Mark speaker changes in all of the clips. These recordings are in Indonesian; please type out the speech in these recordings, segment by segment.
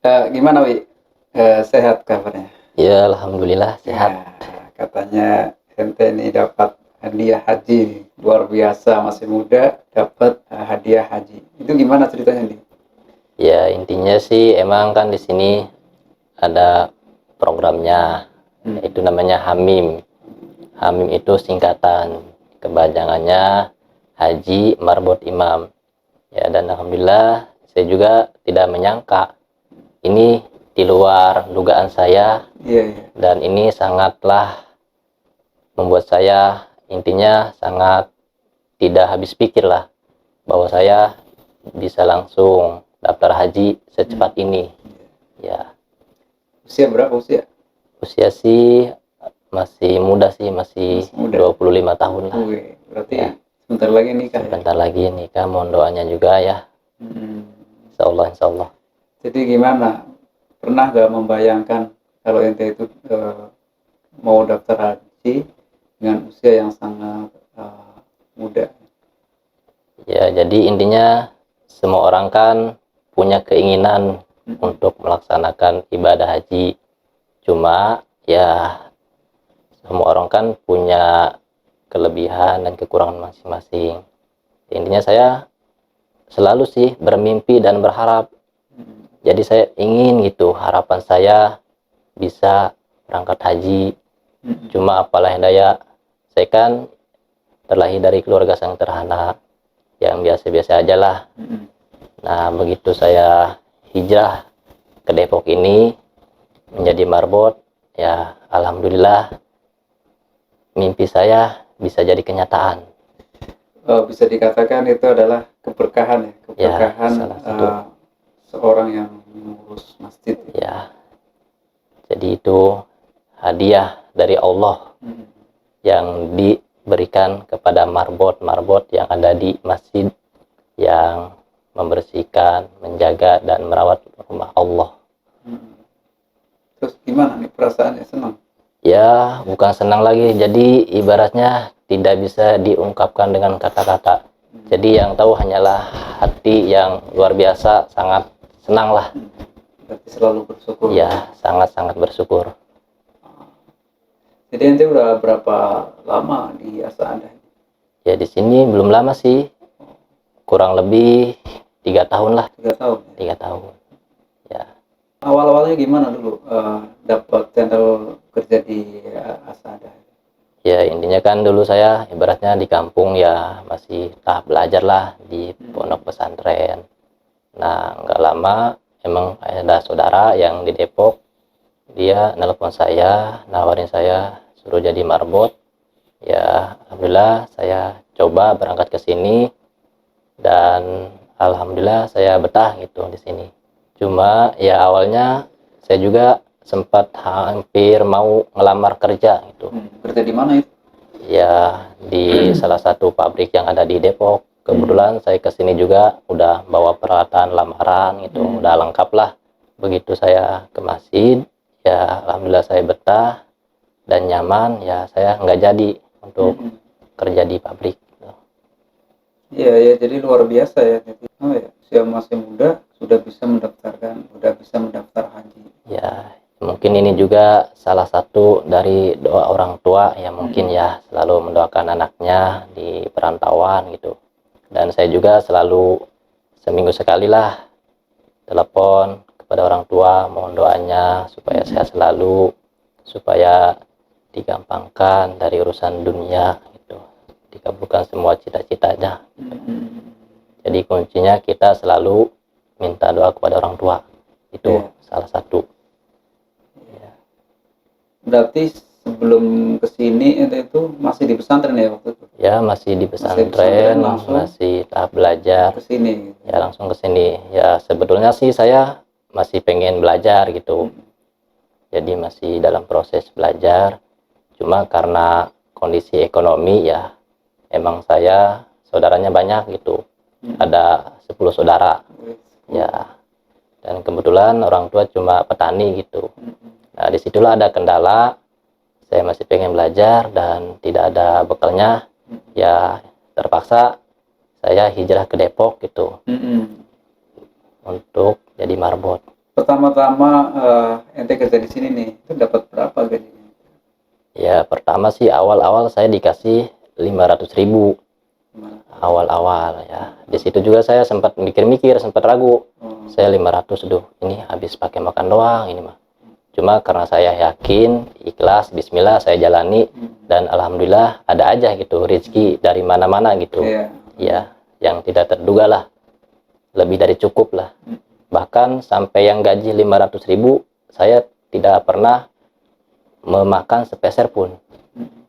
Speaker 1: Gimana Wi? Sehat kabarnya?
Speaker 2: Ya, alhamdulillah sehat.
Speaker 1: Ya, katanya ente ini dapat hadiah haji nih. Luar biasa, masih muda dapat hadiah haji. Itu gimana ceritanya nih?
Speaker 2: Ya, intinya sih emang kan di sini ada programnya, itu namanya HAMIM. HAMIM itu singkatan, kepanjangannya Haji Marbot Imam. Ya, dan alhamdulillah saya juga tidak menyangka ini di luar dugaan saya,
Speaker 1: Iya, iya.
Speaker 2: dan ini sangatlah membuat saya intinya sangat tidak habis pikir lah bahwa saya bisa langsung daftar haji secepat ini. Ya,
Speaker 1: Usia berapa usia?
Speaker 2: usia sih masih muda sih, masih
Speaker 1: Masih muda.
Speaker 2: 25 tahun lah.
Speaker 1: Wih, berarti
Speaker 2: Ya.
Speaker 1: sebentar lagi nikah ya?
Speaker 2: Sebentar lagi nikah, mohon doanya juga ya.
Speaker 1: Hmm.
Speaker 2: Insya Allah.
Speaker 1: Jadi gimana? Pernah gak membayangkan kalau ente itu mau daftar haji dengan usia yang sangat muda?
Speaker 2: Ya, jadi intinya semua orang kan punya keinginan untuk melaksanakan ibadah haji. Cuma ya semua orang kan punya kelebihan dan kekurangan masing-masing. Intinya saya selalu sih bermimpi dan berharap. Jadi saya ingin gitu, harapan saya bisa berangkat haji. Cuma apalah daya, saya kan terlahir dari keluarga yang sederhana, yang biasa-biasa aja lah. Nah, begitu saya hijrah ke Depok ini menjadi marbot, ya alhamdulillah mimpi saya bisa jadi kenyataan.
Speaker 1: Bisa dikatakan itu adalah keberkahan ya, keberkahan
Speaker 2: salah satu.
Speaker 1: seorang yang mengurus masjid.
Speaker 2: Ya, jadi itu hadiah dari Allah yang diberikan kepada marbot-marbot yang ada di masjid, yang membersihkan, menjaga, dan merawat rumah Allah.
Speaker 1: Terus gimana nih perasaannya? Senang?
Speaker 2: Ya, bukan senang lagi, jadi ibaratnya tidak bisa diungkapkan dengan kata-kata. Jadi yang tahu hanyalah hati yang luar biasa, sangat senang lah.
Speaker 1: Berarti selalu bersyukur.
Speaker 2: Ya, sangat-sangat bersyukur.
Speaker 1: Jadi ente udah berapa lama di Asa Anda?
Speaker 2: Ya, di sini belum lama sih, kurang lebih 3 tahun lah.
Speaker 1: 3 tahun.
Speaker 2: 3 tahun. Ya.
Speaker 1: Awal-awalnya gimana dulu dapat channel kerja di Asa Anda?
Speaker 2: Ya, intinya kan dulu saya ibaratnya di kampung ya masih tahap belajar lah di pondok pesantren. Nah, nggak lama emang ada saudara yang di Depok, dia nelpon saya, nawarin saya suruh jadi marbot. Ya, alhamdulillah saya coba berangkat ke sini dan alhamdulillah saya betah gitu di sini. Cuma ya awalnya saya juga sempat hampir mau ngelamar kerja gitu.
Speaker 1: Kerja di mana itu?
Speaker 2: Ya, di salah satu pabrik yang ada di Depok. Kebetulan saya kesini juga udah bawa peralatan lamaran gitu, udah lengkap lah. Begitu saya ke masjid, ya alhamdulillah saya betah dan nyaman, ya saya nggak jadi untuk kerja di pabrik.
Speaker 1: Iya, ya, jadi luar biasa ya. Jadi, usia masih muda sudah bisa mendaftar haji.
Speaker 2: Ya, mungkin ini juga salah satu dari doa orang tua yang mungkin ya selalu mendoakan anaknya di perantauan gitu. Dan saya juga selalu seminggu sekali lah telepon kepada orang tua, mohon doanya supaya sehat selalu, supaya digampangkan dari urusan dunia gitu, dikabulkan semua cita-citanya. Jadi kuncinya kita selalu minta doa kepada orang tua, itu salah satu.
Speaker 1: Berarti sebelum kesini itu masih di pesantren ya waktu itu?
Speaker 2: Ya, masih di pesantren, masih tahap belajar.
Speaker 1: Kesini?
Speaker 2: Ya, langsung ke sini. Ya, sebetulnya sih saya masih pengen belajar gitu. Jadi masih dalam proses belajar. Cuma karena kondisi ekonomi ya, emang saya saudaranya banyak gitu. Ada 10 saudara. Ya, dan kebetulan orang tua cuma petani gitu. Nah, disitulah ada kendala. Saya masih pengen belajar dan tidak ada bekalnya. Ya, terpaksa saya hijrah ke Depok gitu untuk jadi marbot.
Speaker 1: pertama-tama ente kerja di sini nih, itu dapat berapa gajinya?
Speaker 2: Ya pertama sih awal-awal saya dikasih 500.000
Speaker 1: Gimana?
Speaker 2: awal-awal ya. Di situ juga saya sempat mikir-mikir, sempat ragu.
Speaker 1: Oh,
Speaker 2: Saya 500, duh ini habis pakai makan doang ini mah. Cuma karena saya yakin, ikhlas, bismillah saya jalani, dan alhamdulillah ada aja gitu rezeki dari mana-mana gitu.
Speaker 1: iya.
Speaker 2: Ya, yang tidak terduga lah, lebih dari cukup lah.
Speaker 1: Hmm.
Speaker 2: Bahkan sampai yang gaji 500.000, saya tidak pernah memakan sepeser pun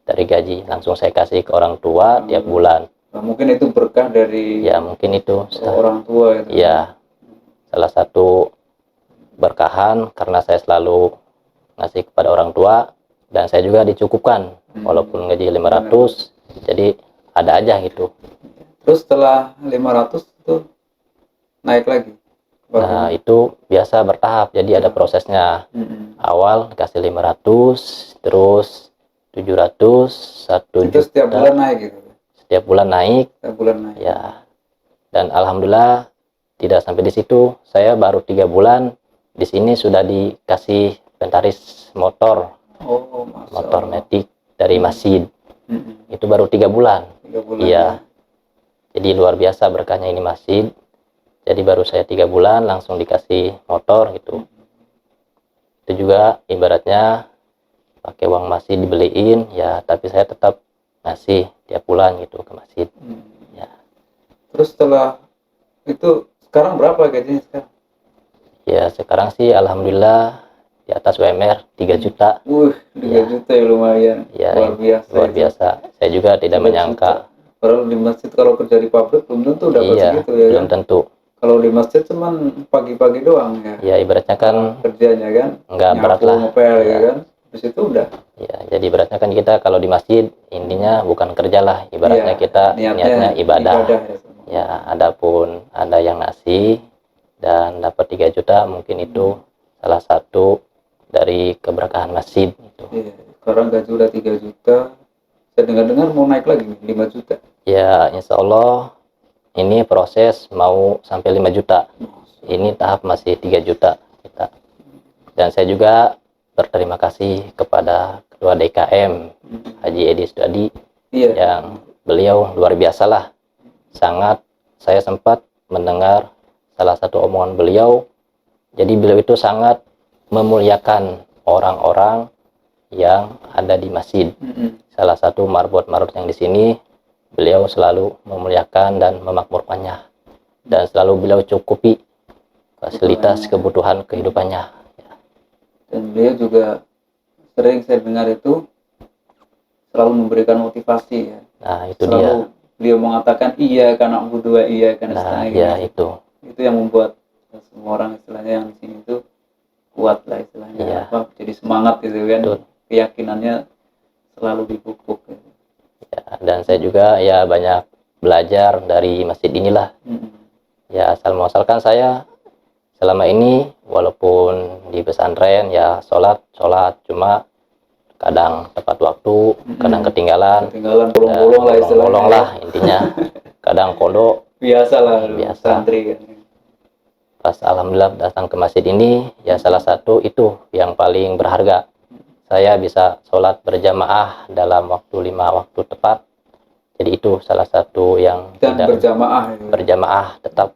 Speaker 2: dari gaji. Langsung saya kasih ke orang tua tiap bulan.
Speaker 1: Nah, mungkin itu berkah dari
Speaker 2: Ya mungkin itu
Speaker 1: orang tua itu.
Speaker 2: ya salah satu berkahan karena saya selalu ngasih kepada orang tua, dan saya juga dicukupkan walaupun gaji 500, jadi ada aja gitu.
Speaker 1: Terus setelah 500 itu naik lagi?
Speaker 2: Nah itu biasa bertahap, jadi ada prosesnya. Awal dikasih 500, terus 700, 1
Speaker 1: Itu setiap
Speaker 2: juta.
Speaker 1: bulan naik gitu?
Speaker 2: Setiap bulan naik.
Speaker 1: Setiap bulan naik.
Speaker 2: Ya, dan alhamdulillah tidak sampai di situ. Saya baru 3 bulan di sini sudah dikasih inventaris motor,
Speaker 1: Oh,
Speaker 2: motor metik dari masjid. Itu baru 3 bulan.
Speaker 1: 3 bulan.
Speaker 2: Iya. Jadi luar biasa berkahnya ini masjid. Jadi baru saya 3 bulan langsung dikasih motor gitu. Itu juga ibaratnya pakai uang masjid dibeliin ya, tapi saya tetap ngasih tiap bulan gitu ke masjid. Ya.
Speaker 1: Terus setelah itu sekarang berapa gajinya sekarang?
Speaker 2: Ya sekarang sih alhamdulillah di atas UMR 3 juta.
Speaker 1: 3 juta ya lumayan.
Speaker 2: Ya,
Speaker 1: luar biasa.
Speaker 2: luar biasa. Saya juga tidak
Speaker 1: 3
Speaker 2: menyangka.
Speaker 1: juta. Kalau di masjid, kalau kerja di pabrik belum tentu dapat
Speaker 2: Iya,
Speaker 1: segitu ya
Speaker 2: belum
Speaker 1: kan?
Speaker 2: tentu.
Speaker 1: Kalau di masjid cuman pagi-pagi doang ya.
Speaker 2: Ya ibaratnya kan
Speaker 1: Kerjanya kan
Speaker 2: nggak berat
Speaker 1: nyapu,
Speaker 2: lah.
Speaker 1: ngepel ya
Speaker 2: Ya.
Speaker 1: kan. Terus itu udah.
Speaker 2: Ya, jadi ibaratnya kan kita kalau di masjid intinya bukan kerja lah, ibaratnya
Speaker 1: Iya,
Speaker 2: kita niatnya ibadah.
Speaker 1: ya.
Speaker 2: Ya, adapun ada yang ngasih dan dapat 3 juta, mungkin itu salah satu dari keberkahan masjid itu.
Speaker 1: Iya, sekarang gaji udah 3 juta. Saya dengar-dengar mau naik lagi nih, 5 juta.
Speaker 2: Ya, insya Allah ini proses mau sampai 5 juta. Ini tahap masih 3 juta kita. Dan saya juga berterima kasih kepada Ketua DKM Haji Edi Sudadi,
Speaker 1: Iya.
Speaker 2: yang beliau luar biasa lah. Sangat, saya sempat mendengar salah satu omongan beliau. Jadi beliau itu sangat memuliakan orang-orang yang ada di masjid. Salah satu marbot-marbot yang di sini, beliau selalu memuliakan dan memakmurkannya, dan selalu beliau cukupi fasilitas kebutuhan kehidupannya.
Speaker 1: Dan beliau juga sering saya dengar itu selalu memberikan motivasi ya.
Speaker 2: Nah itu
Speaker 1: Selalu
Speaker 2: dia.
Speaker 1: beliau mengatakan iya karena berdua iya karena
Speaker 2: Nah
Speaker 1: istilahnya
Speaker 2: ya
Speaker 1: gitu. Itu yang membuat semua orang istilahnya yang di sini itu kuat lah istilahnya.
Speaker 2: Iya.
Speaker 1: Jadi semangat gitu kan.
Speaker 2: Betul.
Speaker 1: Keyakinannya selalu dipupuk gitu.
Speaker 2: Ya, dan saya juga ya banyak belajar dari masjid inilah. Ya asal muasalkan saya selama ini walaupun di pesantren ya sholat, cuma kadang tepat waktu, kadang ketinggalan
Speaker 1: bolong-bolong lah istilahnya.
Speaker 2: bolong lah intinya. Kadang kodok.
Speaker 1: Biasa lah,
Speaker 2: Biasa.
Speaker 1: santri kan.
Speaker 2: Pas alhamdulillah datang ke masjid ini, ya salah satu itu yang paling berharga. Saya bisa sholat berjamaah dalam waktu 5 waktu tepat. Jadi itu salah satu yang
Speaker 1: Dan
Speaker 2: tidak
Speaker 1: berjamaah itu.
Speaker 2: berjamaah tetap,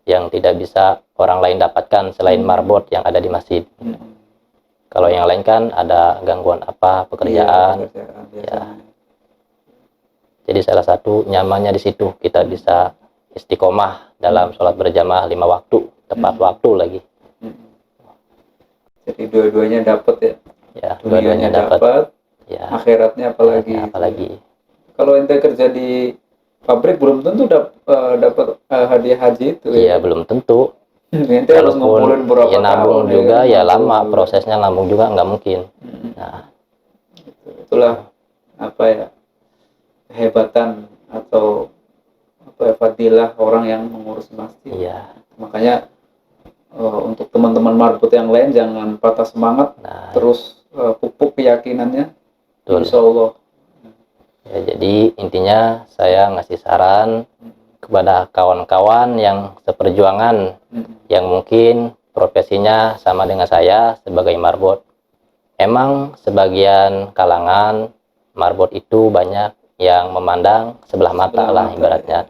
Speaker 2: yang tidak bisa orang lain dapatkan selain marbot yang ada di masjid. Kalau yang lain kan ada gangguan apa, pekerjaan.
Speaker 1: Ya.
Speaker 2: Jadi salah satu nyamannya di situ, kita bisa istiqomah dalam sholat berjamaah 5 waktu, tepat waktu lagi.
Speaker 1: Jadi dua-duanya dapat ya.
Speaker 2: Ya,
Speaker 1: Dunianya
Speaker 2: dua-duanya dapat.
Speaker 1: dapat,
Speaker 2: Ya,
Speaker 1: akhiratnya apalagi.
Speaker 2: apalagi.
Speaker 1: Kalau ente kerja di pabrik belum tentu dapat hadiah haji itu.
Speaker 2: Iya, belum tentu.
Speaker 1: Ente harus ngumpulin berapa
Speaker 2: ya nabung
Speaker 1: tahun,
Speaker 2: juga ya
Speaker 1: nabung
Speaker 2: lama,
Speaker 1: juga.
Speaker 2: prosesnya nabung juga nggak mungkin. Nah,
Speaker 1: Itulah apa ya, kehebatan atau apa ya, fadilah orang yang mengurus masjid.
Speaker 2: iya.
Speaker 1: Makanya untuk teman-teman marbot yang lain jangan patah semangat,
Speaker 2: Nah,
Speaker 1: terus pupuk keyakinannya.
Speaker 2: betul.
Speaker 1: Insya Allah.
Speaker 2: Ya, jadi intinya saya ngasih saran kepada kawan-kawan yang seperjuangan, yang mungkin profesinya sama dengan saya sebagai marbot. Emang sebagian kalangan marbot itu banyak yang memandang sebelah mata lah ibaratnya.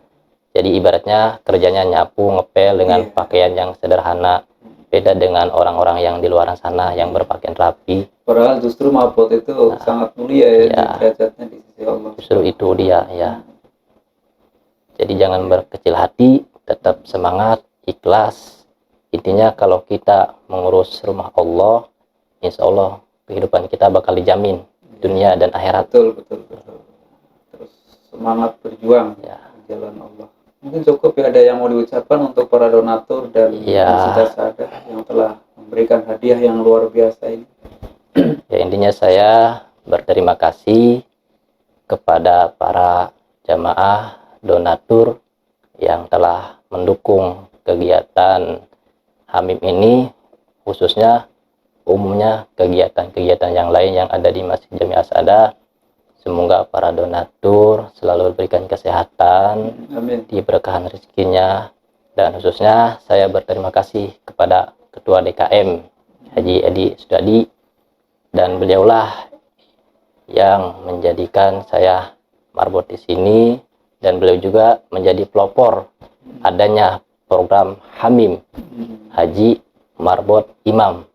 Speaker 2: Jadi ibaratnya kerjanya nyapu, ngepel dengan pakaian yang sederhana. Beda dengan orang-orang yang di luar sana yang berpakaian rapi.
Speaker 1: Padahal justru marbot itu sangat mulia ya, di derajatnya di sisi Allah.
Speaker 2: Justru itu dia ya. Jadi jangan berkecil hati, tetap semangat, ikhlas. Intinya kalau kita mengurus rumah Allah, insya Allah kehidupan kita bakal dijamin dunia dan akhirat.
Speaker 1: Betul. Terus semangat berjuang di jalan Allah. Mungkin cukup ya, ada yang mau diucapkan untuk para donatur dan sahabat yang telah memberikan hadiah yang luar biasa ini.
Speaker 2: Ya, intinya saya berterima kasih kepada para jamaah donatur yang telah mendukung kegiatan Hamim ini, khususnya umumnya kegiatan-kegiatan yang lain yang ada di Masjid Jami Asada. Semoga para donatur selalu diberikan kesehatan, diberkahan rezekinya, dan khususnya saya berterima kasih kepada Ketua DKM Haji Edi Sudadi, dan beliaulah yang menjadikan saya marbot di sini, dan beliau juga menjadi pelopor adanya program Hamim Haji Marbot Imam.